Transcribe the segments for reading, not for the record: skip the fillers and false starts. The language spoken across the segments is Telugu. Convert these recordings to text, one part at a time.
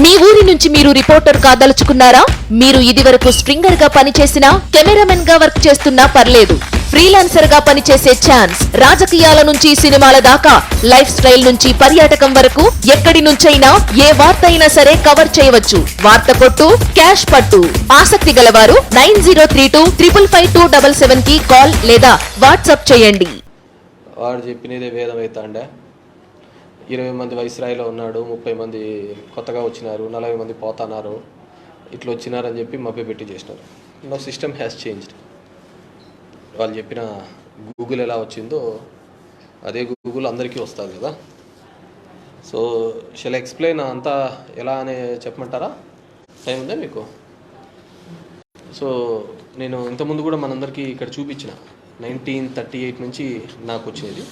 మీ ఊరి నుంచి మీరు రిపోర్టర్ కాదలుచుకున్నారా? మీరు ఇదివరకు స్ట్రింగర్ గా పనిచేసినా, కెమెరామెన్ గా వర్క్ చేస్తున్నా పర్లేదు. ఫ్రీలాన్సర్ గా పనిచేసే ఛాన్స్. రాజకీయాల నుంచి సినిమాల దాకా, లైఫ్ స్టైల్ నుంచి పర్యాటకం వరకు ఎక్కడి నుంచైనా ఏ వార్త అయినా సరే కవర్ చేయవచ్చు. వార్త కొట్టు, క్యాష్ పట్టు. ఆసక్తి గలవారు 9032555277 కి కాల్ లేదా వాట్సాప్ చేయండి. వాడు చెప్పినదే వేదం అవుతాండే. 20 మంది వైస్రాయిలో ఉన్నాడు, 30 మంది కొత్తగా వచ్చినారు, 40 మంది పోతున్నారు, ఇట్లా వచ్చినారని చెప్పి మభ్యపెట్టి చేసినారు. No system has changed. వాళ్ళు చెప్పిన గూగుల్ ఎలా వచ్చిందో అదే గూగుల్ అందరికీ వస్తుంది కదా. సో షెల్ ఎక్స్ప్లెయిన్ అంతా ఎలా అని చెప్పమంటారా? టైం ఉందా మీకు? సో నేను ఇంతకుముందు కూడా మనందరికీ ఇక్కడ చూపించిన 1938 నుంచి నాకు వచ్చినది,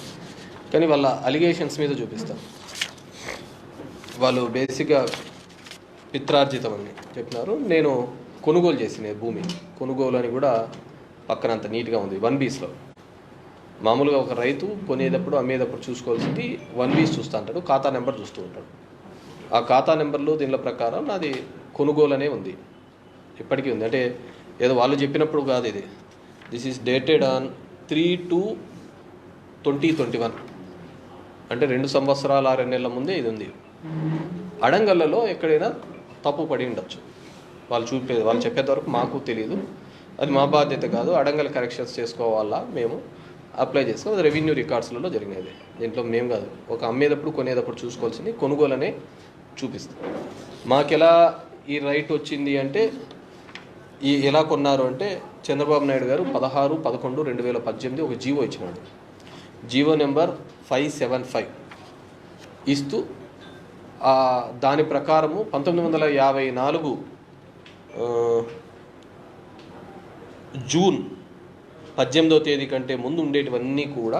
కానీ వాళ్ళ అలిగేషన్స్ మీద చూపిస్తాను. వాళ్ళు బేసిక్గా పిత్రార్జితం అని చెప్పినారు. నేను కొనుగోలు చేసిన భూమి, కొనుగోలు అని కూడా పక్కన అంత నీట్గా ఉంది. 1Bsలో మామూలుగా ఒక రైతు కొనేటప్పుడు అమ్మేటప్పుడు చూసుకోవాల్సింది 1Bs చూస్తూ ఉంటాడు, ఖాతా నెంబర్ చూస్తూ ఉంటాడు. ఆ ఖాతా నెంబర్లు దీనిల ప్రకారం నాది కొనుగోలు అనే ఉంది, ఇప్పటికీ ఉంది. అంటే ఏదో వాళ్ళు చెప్పినప్పుడు కాదు ఇది. దిస్ ఈస్ డేటెడ్ ఆన్ 3/2/2021, అంటే 2 సంవత్సరాల 6 నెలల ముందే ఇది ఉంది. అడంగల్లలో ఎక్కడైనా తప్పు పడి ఉండొచ్చు, వాళ్ళు చెప్పేంత వరకు మాకు తెలియదు. అది మా బాధ్యత కాదు. అడంగల్ కరెక్షన్స్ చేసుకోవాలా, మేము అప్లై చేసుకో. అది రెవెన్యూ రికార్డ్స్లలో జరిగినది, దీంట్లో మేము కాదు. ఒక అమ్మేటప్పుడు కొనేటప్పుడు చూసుకోవాల్సింది కొనుగోలనే చూపిస్తాం. మాకెలా ఈ రైట్ వచ్చింది అంటే, ఎలా కొన్నారు అంటే, చంద్రబాబు నాయుడు గారు 16/11/2018 ఒక జీవో ఇచ్చినాడు. జీవో నెంబర్ 575 ఇస్తూ దాని ప్రకారము 1954 జూన్ 18వ తేదీ కంటే ముందు ఉండేటివన్నీ కూడా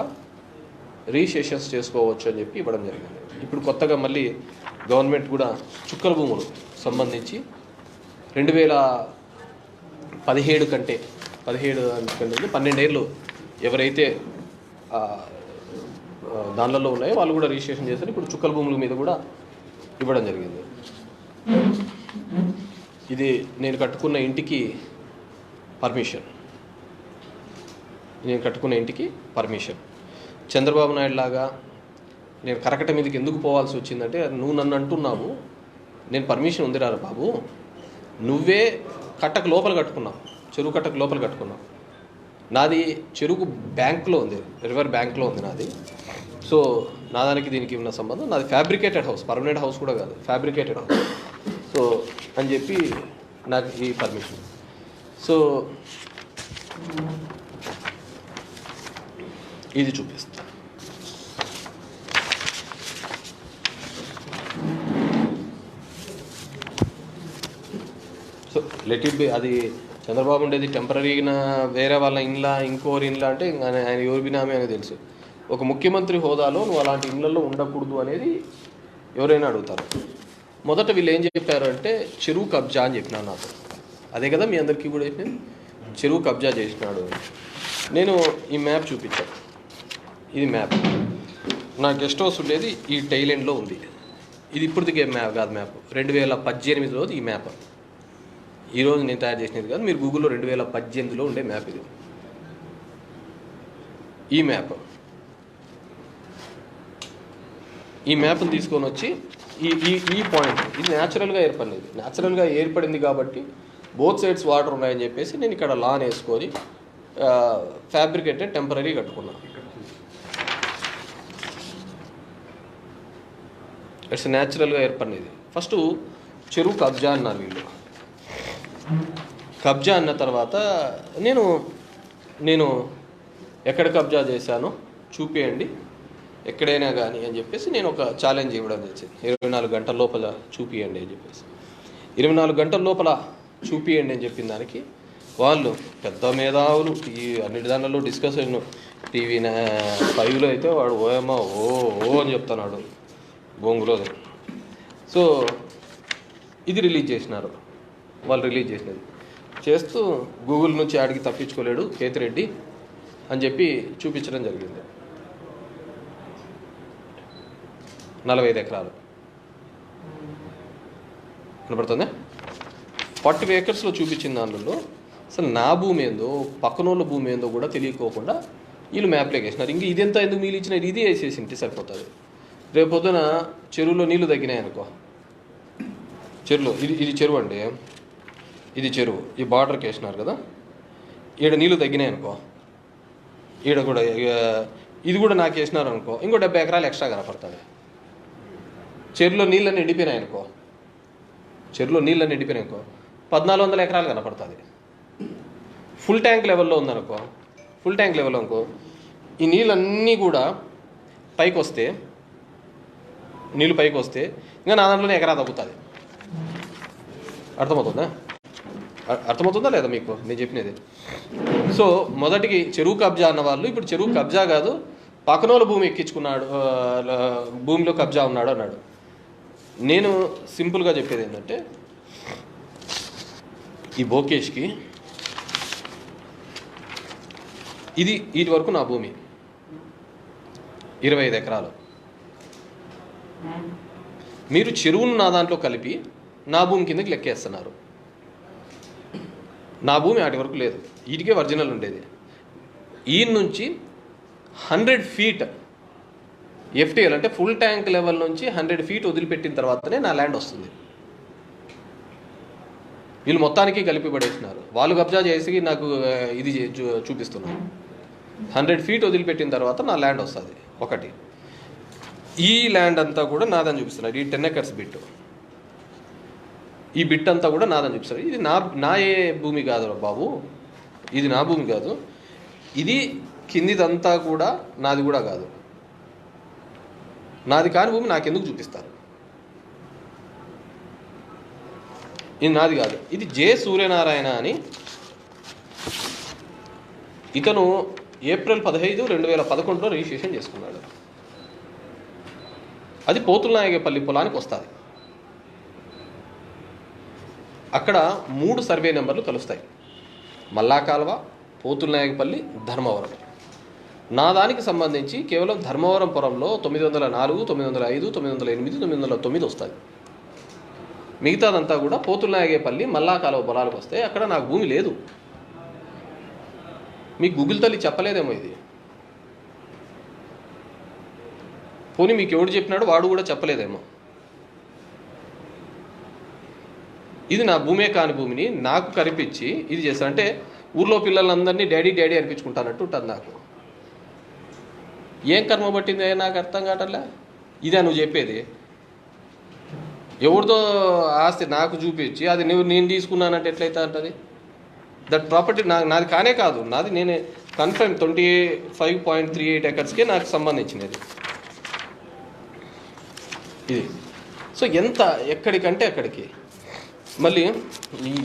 రిజిస్ట్రేషన్స్ చేసుకోవచ్చు అని చెప్పి ఇవ్వడం జరిగింది. ఇప్పుడు కొత్తగా మళ్ళీ గవర్నమెంట్ కూడా చుక్కల భూములు సంబంధించి 2017 కంటే 12 ఏళ్ళు ఎవరైతే దానిలలో ఉన్నాయో వాళ్ళు కూడా రిజిస్ట్రేషన్ చేశారు. ఇప్పుడు చుక్కల భూముల మీద కూడా ఇవ్వడం జరిగింది. ఇది నేను కట్టుకున్న ఇంటికి పర్మిషన్. చంద్రబాబు నాయుడు లాగా నేను కరకట మీదకి ఎందుకు పోవాల్సి వచ్చిందంటే, నువ్వు నన్ను అంటున్నావు నేను పర్మిషన్ ఉందిరా బాబు, నువ్వే కట్టకు లోపల కట్టుకున్నావు, చెరువు కట్టకు లోపల కట్టుకున్నావు. నాది చెరువు బ్యాంక్లో ఉంది, రివర్ బ్యాంక్లో ఉంది నాది. సో నా దానికి దీనికి ఉన్న సంబంధం, నాది ఫ్యాబ్రికేటెడ్ హౌస్, పర్మనెంట్ హౌస్ కూడా కాదు, ఫ్యాబ్రికేటెడ్ హౌస్. సో అని చెప్పి నాకు ఈ పర్మిషన్. సో ఇది చూపిస్తా. So let it be. అది చంద్రబాబు ఉండేది టెంపరీగా వేరే వాళ్ళ ఇండ్ల, ఇంకోరి ఇండ్ల అంటే ఆయన ఎవరి బినామీ అనేది తెలుసు. ఒక ముఖ్యమంత్రి హోదాలో నువ్వు అలాంటి ఇళ్లలో ఉండకూడదు అనేది ఎవరైనా అడుగుతారు. మొదట వీళ్ళు ఏం చెప్పారు అంటే, చెరువు కబ్జా అని చెప్పినాను నాకు. అదే కదా మీ అందరికీ కూడా చెప్పింది, చెరువు కబ్జా చేసినాడు. నేను ఈ మ్యాప్ చూపించాను, ఇది మ్యాప్. నా గెస్ట్ హౌస్ ఉండేది ఈ టైలెండ్లో ఉంది. ఇది ఇప్పుడు దిగే మ్యాప్ కాదు, మ్యాప్ 2018లో ఈ మ్యాప్. ఈరోజు నేను తయారు చేసినది కాదు, మీరు గూగుల్లో 2018లో ఉండే మ్యాప్ ఇది. ఈ మ్యాప్ని తీసుకొని వచ్చి ఈ పాయింట్, ఇది న్యాచురల్గా ఏర్పడింది కాబట్టి బోత్ సైడ్స్ వాటర్ ఉన్నాయని చెప్పేసి నేను ఇక్కడ లాన్ వేసుకొని ఫ్యాబ్రికేటెడ్ టెంపరీ కట్టుకున్నాను. ఇట్స్ న్యాచురల్గా ఏర్పడినది. ఫస్ట్ చెరువు కబ్జా అన్నారు వీళ్ళు. కబ్జా అన్న తర్వాత నేను ఎక్కడ కబ్జా చేశానో చూపియండి ఎక్కడైనా కానీ అని చెప్పేసి నేను ఒక ఛాలెంజ్ ఇవ్వడం జరిగింది. 24 గంటల లోపల చూపియండి అని చెప్పేసి. 24 గంటల లోపల చూపియండి అని చెప్పిన దానికి వాళ్ళు పెద్ద మేధావులు, అన్నిటి దానిలో డిస్కషన్. టీవీ 5లో అయితే వాడు ఓయమ్మ ఓ అని చెప్తున్నాడు బొంగులో. సో ఇది రిలీజ్ చేసినారు, వాళ్ళు రిలీజ్ చేసినది చేస్తూ గూగుల్ నుంచి ఆడికి తప్పించుకోలేడు కేతిరెడ్డి అని చెప్పి చూపించడం జరిగింది. 45 ఎకరాలు కనపడుతుందా? 40 acresలో చూపించిన దానిలో అసలు నా భూమి ఏందో పక్కనోళ్ళ భూమి ఏందో కూడా తెలియకోకుండా వీళ్ళు మ్యాప్లోకి వేసినారు. ఇంక ఇదెంత ఎందుకు మీరు ఇచ్చినారు, ఇది వేసేసి ఇంటి సరిపోతుంది. రేపు పొద్దున చెరువులో నీళ్లు తగ్గినాయి అనుకో, చెరువులో ఇది చెరువు అండి, ఇది చెరువు, ఈ బార్డర్కి వేసినారు కదా, ఈడ నీళ్లు తగ్గినాయి అనుకో, ఈడ కూడా ఇది కూడా నాకు వేసినారు అనుకో, ఇంకో 70 ఎకరాలు ఎక్స్ట్రా కనపడుతుంది. చెరువులో నీళ్ళని ఎండిపోయినాయి అనుకో, 1400 ఎకరాలు కనపడుతుంది. ఫుల్ ట్యాంక్ లెవెల్లో ఉందనుకో, ఈ నీళ్ళన్నీ కూడా పైకి వస్తే ఇంకా నా దాంట్లోనే ఎకరా తగ్గుతుంది. అర్థమవుతుందా లేదా మీకు నేను చెప్పినది? సో మొదటికి చెరువు కబ్జా అన్న వాళ్ళు ఇప్పుడు చెరువు కబ్జా కాదు, పక్కనోళ్ళ భూమి ఎక్కించుకున్నాడు, భూమిలో కబ్జా ఉన్నాడు అన్నాడు. నేను సింపుల్గా చెప్పేది ఏంటంటే, ఈ బోకేష్కి ఇది వీటి వరకు నా భూమి 25 ఎకరాలు. మీరు చెరువును నా దాంట్లో కలిపి నా భూమి కిందకి లెక్కేస్తున్నారు. నా భూమి వాటి వరకు లేదు, వీటికే ఒరిజినల్ ఉండేది. ఈ నుంచి 100 feet FTL అంటే ఫుల్ ట్యాంక్ లెవెల్ నుంచి 100 feet వదిలిపెట్టిన తర్వాతనే నా ల్యాండ్ వస్తుంది. వీళ్ళు మొత్తానికి కలిపి పడేసినారు. వాళ్ళు కబ్జా చేసి నాకు ఇది చూపిస్తున్నారు. 100 feet వదిలిపెట్టిన తర్వాత నా ల్యాండ్ వస్తుంది ఒకటి. ఈ ల్యాండ్ అంతా కూడా నాదని చూపిస్తున్నారు. ఈ 10 acres బిట్, ఈ బిట్ అంతా కూడా నాదని చూపిస్తారు. ఇది నా ఏ భూమి కాదు బాబు, ఇది నా భూమి కాదు, ఇది కిందిదంతా కూడా నాది కూడా కాదు. నాది కాని భూమి నాకెందుకు చూపిస్తారు? ఇది నాది కాదు. ఇది జె సూర్యనారాయణ అని, ఇతను ఏప్రిల్ 15, 2011లో రిజిస్ట్రేషన్ చేసుకున్నాడు. అది పోతులనాయకపల్లి పొలానికి వస్తుంది. అక్కడ 3 సర్వే నెంబర్లు కలుస్తాయి: మల్లాకాల్వ, పోతులనాయకపల్లి, ధర్మవరం. నా దానికి సంబంధించి కేవలం ధర్మవరం పురంలో 904, 905, 908, 909 వస్తుంది. మిగతాదంతా కూడా పోతులనాయకపల్లి, మల్లాకాల్వ పొలాలకు వస్తే అక్కడ నాకు భూమి లేదు. మీకు గూగుల్ తల్లి చెప్పలేదేమో ఇది. పోనీ మీకు ఎవడు చెప్పినాడు వాడు కూడా చెప్పలేదేమో. ఇది నా భూమే కాని భూమిని నాకు కనిపించి ఇది చేస్తాను అంటే ఊర్లో పిల్లలందరినీ డాడీ డాడీ అనిపించుకుంటానట్టు ఉంటుంది నాకు. ఏం కర్మ పట్టింది నాకు అర్థం కావట్లే. ఇదే నువ్వు చెప్పేది? ఎవరితో ఆస్తి నాకు చూపించి అది నేను తీసుకున్నానంటే ఎట్లయితే అంటది? దట్ ప్రాపర్టీ నాది కానే కాదు, నాది నేనే కన్ఫర్మ్ 25.38 acresకే నాకు సంబంధించినది ఇది. సో ఎంత ఎక్కడికంటే అక్కడికి. మళ్ళీ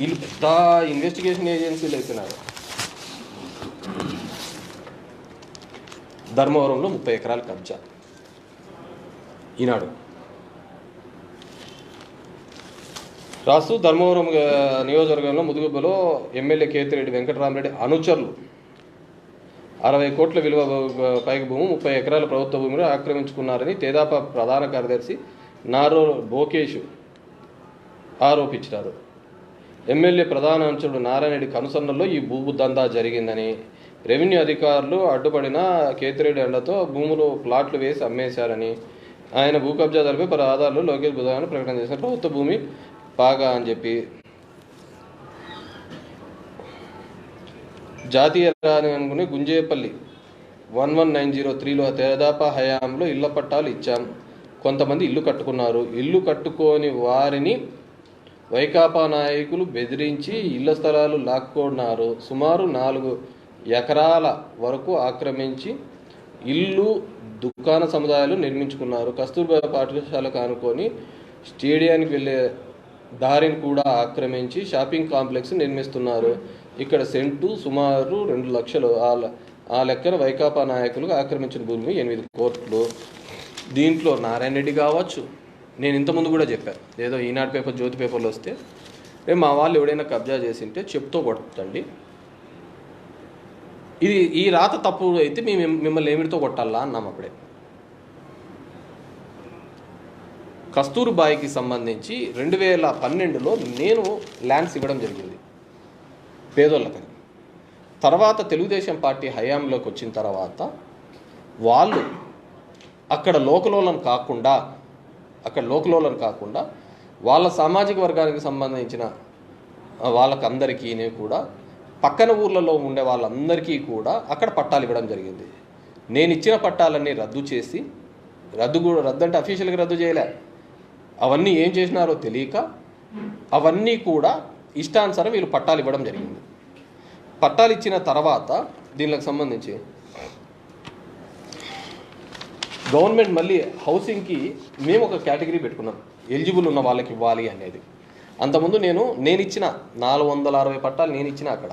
వీళ్ళు పెద్ద ఇన్వెస్టిగేషన్ ఏజెన్సీలు అయిపోయినారు. ధర్మవరంలో 30 ఎకరాలు కబ్జా. ఈనాడు రాస్తూ ధర్మవరం నియోజకవర్గంలో ముదుగుబ్బలో ఎమ్మెల్యే కేతిరెడ్డి వెంకటరామరెడ్డి అనుచరులు 60 కోట్ల విలువ పైకి భూమి 30 ఎకరాల ప్రభుత్వ భూమిని ఆక్రమించుకున్నారని తెదేపా ప్రధాన కార్యదర్శి నారో బోకేష్ ఆరోపించారు. ఎమ్మెల్యే ప్రధాన అనుచరుడు నారాయణరెడ్డి కనుసన్నల్లో ఈ భూ దందా జరిగిందని, రెవెన్యూ అధికారులు అడ్డుపడిన కేతిరెడ్డి అండతో భూములు ప్లాట్లు వేసి అమ్మేశారని, ఆయన భూ కబ్జాదారుపై పలు ఆధారాలు లోకేష్ బుధవారం ప్రకటన చేసిన ప్రభుత్వ భూమి పాగా అని చెప్పి జాతీయ రహదారి అనుకుని గుంజేపల్లి 11903లో తెదేపా హయాంలో ఇళ్ల పట్టాలు ఇచ్చాం. కొంతమంది ఇల్లు కట్టుకున్నారు. ఇల్లు కట్టుకోని వారిని వైకాపా నాయకులు బెదిరించి ఇళ్ల స్థలాలు లాక్కున్నారు. సుమారు 4 ఎకరాల వరకు ఆక్రమించి ఇల్లు దుకాణ సముదాయాలు నిర్మించుకున్నారు. కస్తూర్బా పాఠశాలకు అనుకొని స్టేడియానికి వెళ్ళే దారిని కూడా ఆక్రమించి షాపింగ్ కాంప్లెక్స్ నిర్మిస్తున్నారు. ఇక్కడ సెంటు సుమారు 2 లక్షలు. ఆ లెక్కన వైకాపా నాయకులు ఆక్రమించిన భూమి 8 కోట్లు. దీంట్లో నారాయణ రెడ్డి కావచ్చు, నేను ఇంతకుముందు కూడా చెప్పాను, ఏదో ఈనాడు పేపర్ జ్యోతి పేపర్లు వస్తే మా వాళ్ళు ఎవడైనా కబ్జా చేసింటే చెప్తూ కొట్టండి, ఇది ఈ రాత తప్పు అయితే మిమ్మల్ని ఏమిటితో కొట్టాలా అన్నాం. అప్పుడే కస్తూర్బాయికి సంబంధించి 2012లో నేను ల్యాండ్స్ ఇవ్వడం జరిగింది పేదోళ్ళకని. తర్వాత తెలుగుదేశం పార్టీ హయాంలోకి వచ్చిన తర్వాత వాళ్ళు అక్కడ లోకలోలను కాకుండా వాళ్ళ సామాజిక వర్గానికి సంబంధించిన వాళ్ళకందరికీ కూడా పక్కన ఊర్లలో ఉండే వాళ్ళందరికీ కూడా అక్కడ పట్టాలు ఇవ్వడం జరిగింది. నేను ఇచ్చిన పట్టాలన్నీ రద్దు చేసి రద్దు అంటే అఫీషియల్గా రద్దు చేయలే, అవన్నీ ఏం చేసినారో తెలియక అవన్నీ కూడా ఇష్టానుసారం వీళ్ళు పట్టాలు ఇవ్వడం జరిగింది. పట్టాలు ఇచ్చిన తర్వాత దీనికి సంబంధించి గవర్నమెంట్ మళ్ళీ హౌసింగ్కి మేము ఒక కేటగిరీ పెట్టుకున్నాం, ఎలిజిబుల్ ఉన్న వాళ్ళకి ఇవ్వాలి అనేది. అంతకుముందు నేను ఇచ్చిన 460 పట్టాలు నేను ఇచ్చిన అక్కడ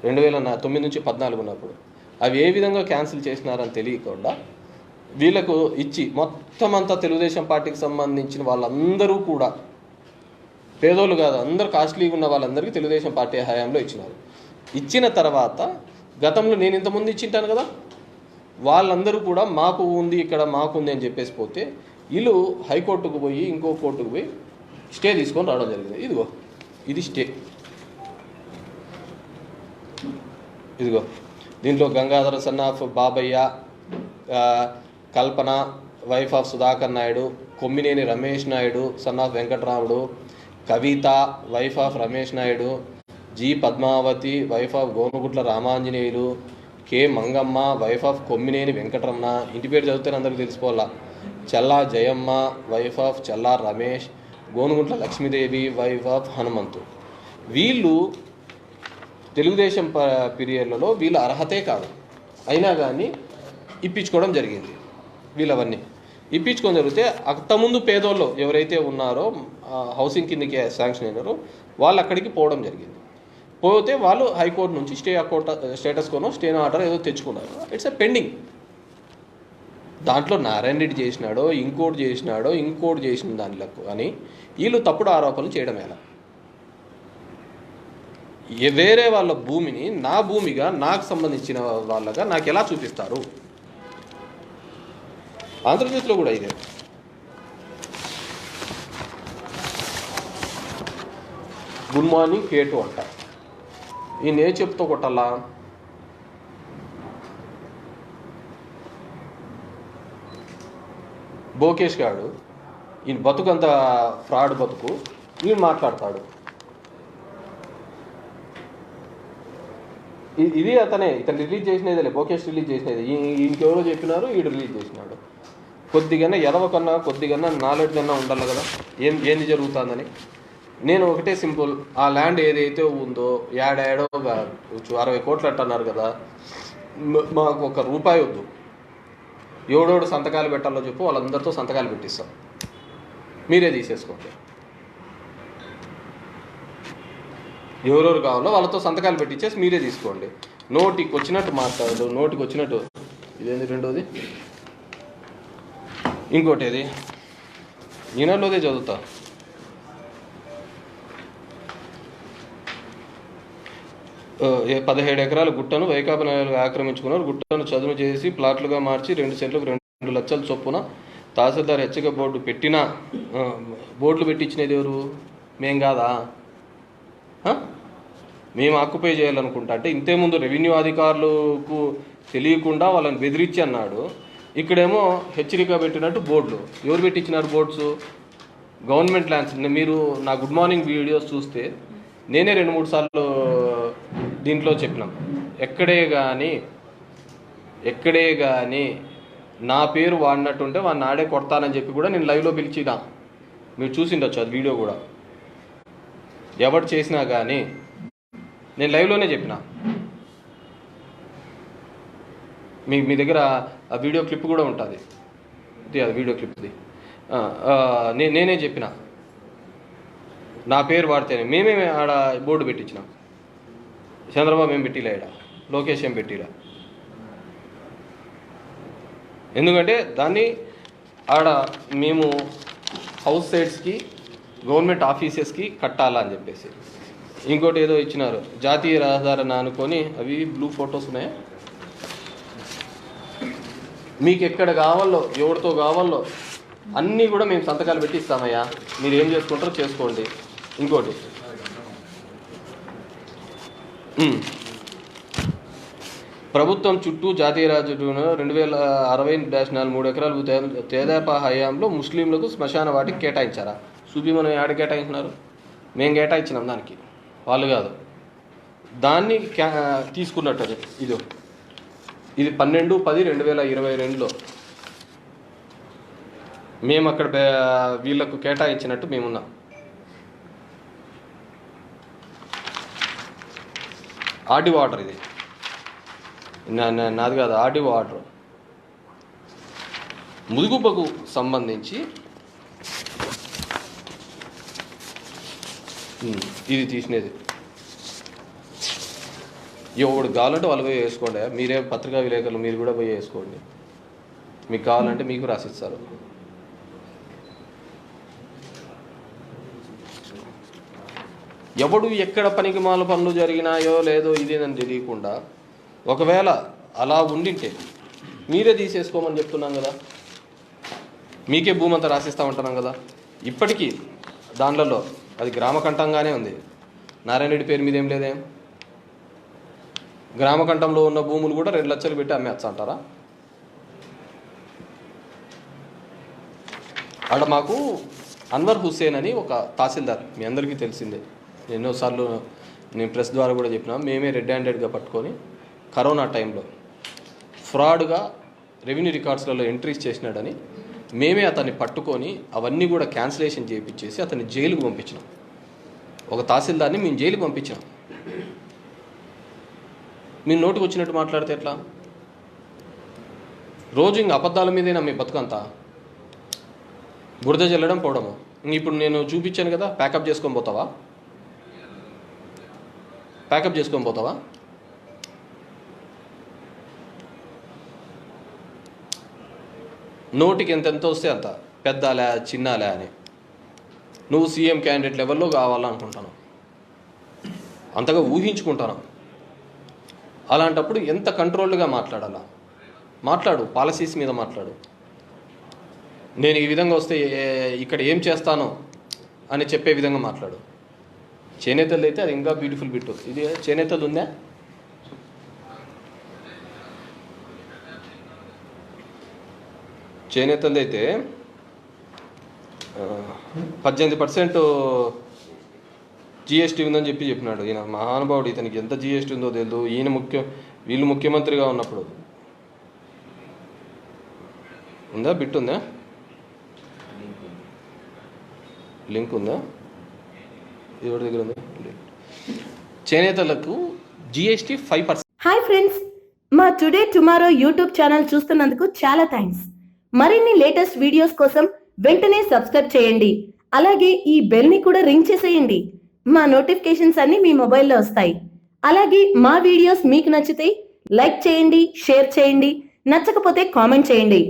2009 నుంచి 14 ఉన్నప్పుడు అవి ఏ విధంగా క్యాన్సిల్ చేసినారని తెలియకుండా వీళ్ళకు ఇచ్చి మొత్తం అంతా తెలుగుదేశం పార్టీకి సంబంధించిన వాళ్ళందరూ కూడా పేదోళ్ళు కాదు, అందరూ కాస్ట్లీగా ఉన్న వాళ్ళందరికీ తెలుగుదేశం పార్టీ హయాంలో ఇచ్చినారు. ఇచ్చిన తర్వాత గతంలో నేను ఇంతకుముందు ఇచ్చింటాను కదా, వాళ్ళందరూ కూడా మాకు ఉంది ఇక్కడ మాకు ఉంది అని చెప్పేసి పోతే వీళ్ళు హైకోర్టుకు పోయి ఇంకో కోర్టుకు పోయి స్టే తీసుకొని రావడం జరిగింది. ఇది స్టే. ఇదిగో దీంట్లో Gangadhara son of Babayya, Kalpana wife of Sudhakar Naidu, Kommineni Ramesh Naidu son of Venkataramudu, Kavitha wife of Ramesh Naidu, G Padmavathi wife of Gonugutla Ramanjaneyulu, K Mangamma wife of Kommineni Venkataramana, ఇంటి పేరు చదివితే అందరికీ తెలిసిపోవాలా, Challa Jayamma wife of Challa Ramesh, Gonuguntla Lakshmidevi wife of Hanumanthu. వీళ్ళు తెలుగుదేశం పీరియడ్లలో వీళ్ళ అర్హతే కాదు, అయినా కానీ ఇప్పించుకోవడం జరిగింది. వీళ్ళవన్నీ ఇప్పించుకొని జరిగితే అంతకుముందు పేదోళ్ళు ఎవరైతే ఉన్నారో హౌసింగ్ కిందకి శాంక్షన్ అయినారో వాళ్ళు అక్కడికి పోవడం జరిగింది. పోతే వాళ్ళు హైకోర్టు నుంచి స్టేటస్ కోనో స్టే ఆర్డర్ ఏదో తెచ్చుకున్నారు. It's a pending. దాంట్లో నారాయణ రెడ్డి చేసినాడో ఇంకోటి చేసిన దానిలో కానీ వీళ్ళు తప్పుడు ఆరోపణలు చేయడం ఎలా? వేరే వాళ్ళ భూమిని నా భూమిగా నాకు సంబంధించిన వాళ్ళగా నాకు ఎలా చూపిస్తారు? ఆంధ్రప్రదేశ్లో కూడా ఇదే. గుడ్ మార్నింగ్ కేటు అంట, ఈయన ఏ చెప్తూ కొట్టాలా? బోకేష్ గాడు ఈయన బతుకంత ఫ్రాడ్ బతుకు, ఈయన మాట్లాడతాడు. ఇది ఇతను రిలీజ్ చేసినదే, బోకేష్ రిలీజ్ చేసినది. ఇంకెవరో చెప్పినారు, ఈడు రిలీజ్ చేసినాడు. కొద్దిగా ఎదవకన్నా కొద్దిగా నాలెడ్జ్ అన్నా ఉండాలి కదా ఏంది జరుగుతుందని. నేను ఒకటే సింపుల్, ఆ ల్యాండ్ ఏదైతే ఉందో ఏడాడో 60 కోట్లు అంటున్నారు కదా, మాకు ₹1 వద్దు, ఎవడోడు సంతకాలు పెట్టాలో చెప్పు, వాళ్ళందరితో సంతకాలు పెట్టిస్తాం, మీరే తీసేసుకోండి. ఎవరెవరు కావాలో వాళ్ళతో సంతకాలు పెట్టించేసి మీరే తీసుకోండి. నోటికి వచ్చినట్టు మాట్లాడు, నోటికి వచ్చినట్టు. ఇదేంది రెండోది? ఇంకోటి ఏది ఈనాడులోదే చదువుతా. ఏ 17 ఎకరాల గుట్టను వైకాపా నాయకులు ఆక్రమించుకున్నారు. గుట్టను చదును చేసి ప్లాట్లుగా మార్చి 2 సెంట్లకు 2 లక్షల చొప్పున తహసీల్దార్ హెచ్చరిక బోర్డు పెట్టినా బోర్డులు పెట్టించినది ఎవరు? మేం కాదా? మేము ఆక్యుపై చేయాలనుకుంటా అంటే ఇంతే ముందు రెవెన్యూ అధికారులకు తెలియకుండా వాళ్ళని బెదిరించి అన్నాడు. ఇక్కడేమో హెచ్చరిక పెట్టినట్టు బోర్డులు. ఎవరు పెట్టించినారు బోర్డ్స్? Government lands. మీరు నా గుడ్ మార్నింగ్ వీడియోస్ చూస్తే నేనే 2-3 సార్లు దీంట్లో చెప్పినాం. ఎక్కడే కానీ నా పేరు వాడినట్టుంటే వాడిని ఆడే కొడతానని చెప్పి కూడా నేను లైవ్లో పిలిచినా, మీరు చూసిండొచ్చు అది వీడియో కూడా. ఎవరు చేసినా కానీ నేను లైవ్లోనే చెప్పిన. మీ దగ్గర ఆ వీడియో క్లిప్ కూడా ఉంటుంది, ఇది అది వీడియో క్లిప్ది. నేనే చెప్పిన, నా పేరు వాడితేనే. మేమే ఆడ బోర్డు పెట్టించినాం. చంద్రబాబు ఏం పెట్టిలా, ఆడ లోకేష్ ఏం పెట్టిలా. ఎందుకంటే దాన్ని ఆడ మేము హౌస్ సైట్స్కి గవర్నమెంట్ ఆఫీసెస్కి కట్టాలా అని చెప్పేసి. ఇంకోటి ఏదో ఇచ్చినారు, జాతీయ రహదారిని అనుకొని, అవి బ్లూ ఫొటోస్ ఉన్నాయా? మీకు ఎక్కడ కావాలో, ఎవరితో కావాలో అన్నీ కూడా మేము సంతకాలు పెట్టి ఇస్తామయ్యా, మీరు ఏం చేసుకుంటారో చేసుకోండి. ఇంకోటి ప్రభుత్వం చుట్టూ జాతీయ రాజధాని 2060-4 3 ఎకరాలు తేదాపా హయాంలో ముస్లింలకు శ్మశాన వాటికి కేటాయించారా? చూపి మనం ఏడ కేటాయించినారు? మేము కేటాయించినాం దానికి, వాళ్ళు కాదు. దాన్ని తీసుకున్నట్టు ఇది 12/10/2022లో మేము అక్కడ వీళ్ళకు కేటాయించినట్టు మేమున్నాం. ఆర్డీఓ ఆర్డర్ ఇది, నాది కాదు, ఆర్డీఓ ఆర్డర్. ముదుగుబ్బకు సంబంధించి ఇది తీసినది. ఎవడు కావాలంటే వాళ్ళు పోయి వేసుకోండి. మీరే పత్రికా విలేకరులు, మీరు కూడా పోయి వేసుకోండి. మీకు కావాలంటే మీకు రాసిస్తారు. ఎవడు ఎక్కడ పనికి మాల పనులు జరిగినాయో లేదో ఇదేనని తెలియకుండా, ఒకవేళ అలా ఉండింటే మీరే తీసేసుకోమని చెప్తున్నాం కదా, మీకే భూమి అంతా రాసిస్తామంటున్నాం కదా. ఇప్పటికీ దాంట్లో అది గ్రామకంఠంగానే ఉంది, నారాయణ రెడ్డి పేరు మీద ఏం లేదేం. గ్రామకంఠంలో ఉన్న భూములు కూడా 2 లక్షలు పెట్టి అమ్మేస్తా అంటారా? అక్కడ మాకు అన్వర్ హుస్సేన్ అని ఒక తహసీల్దార్, మీ అందరికీ తెలిసిందే, ఎన్నోసార్లు నేను ప్రెస్ ద్వారా కూడా చెప్పినా, మేమే రెడ్ హ్యాండెడ్గా పట్టుకొని కరోనా టైంలో ఫ్రాడ్గా రెవెన్యూ రికార్డ్స్లలో ఎంట్రీస్ చేసినాడని మేమే అతన్ని పట్టుకొని అవన్నీ కూడా క్యాన్సిలేషన్ చేయించేసి అతన్ని జైలుకు పంపించినాం. ఒక తహసీల్దార్ని మేము జైలుకు పంపించాం. మీరు నోటికి వచ్చినట్టు మాట్లాడితే ఎట్లా? రోజు ఇంక అబద్ధాల మీదేనా మీ బతుకంతా? బురద జల్లడం పోవడము. ఇప్పుడు నేను చూపించాను కదా, ప్యాకప్ చేసుకొని పోతావా? ప్యాకప్ చేసుకొని పోతావా? నోటికి ఎంతెంత వస్తే అంత, పెద్దాలే చిన్నాలే అని. నువ్వు సీఎం క్యాండిడేట్ లెవెల్లో కావాలనుకుంటాను, అంతగా ఊహించుకుంటాను. అలాంటప్పుడు ఎంత కంట్రోల్గా మాట్లాడాలా? మాట్లాడు, పాలసీస్ మీద మాట్లాడు. నేను ఈ విధంగా వస్తే ఇక్కడ ఏం చేస్తానో అని చెప్పే విధంగా మాట్లాడు. చేనేతలు అయితే అది ఇంకా బ్యూటిఫుల్ బిట్టు. ఇది చేనేతలు ఉందా? చేనేతలు అయితే 18% జిఎస్టీ ఉందని చెప్పినాడు ఈయన మహానుభావుడు. ఇతనికి ఎంత జిఎస్టీ ఉందో తెలియదు. వీళ్ళు ముఖ్యమంత్రిగా ఉన్నప్పుడు ఉందా? బిట్ ఉందా? లింక్ ఉందా? ఎవరి దగ్గర ఉంది? చేనేతలకు జిఎస్టీ 5%. హాయ్ ఫ్రెండ్స్, మా టుడే టుమారో యూట్యూబ్ ఛానల్ చూస్తున్నందుకు చాలా థ్యాంక్స్. మరిన్ని లేటెస్ట్ వీడియోస్ కోసం వెంటనే సబ్స్క్రైబ్ చేయండి. అలాగే ఈ బెల్ ని కూడా రింగ్ చేసేయండి. మా నోటిఫికేషన్స్ అన్ని మీ మొబైల్లో వస్తాయి. అలాగే మా వీడియోస్ మీకు నచ్చితే లైక్ చేయండి, షేర్ చేయండి, నచ్చకపోతే కామెంట్ చేయండి.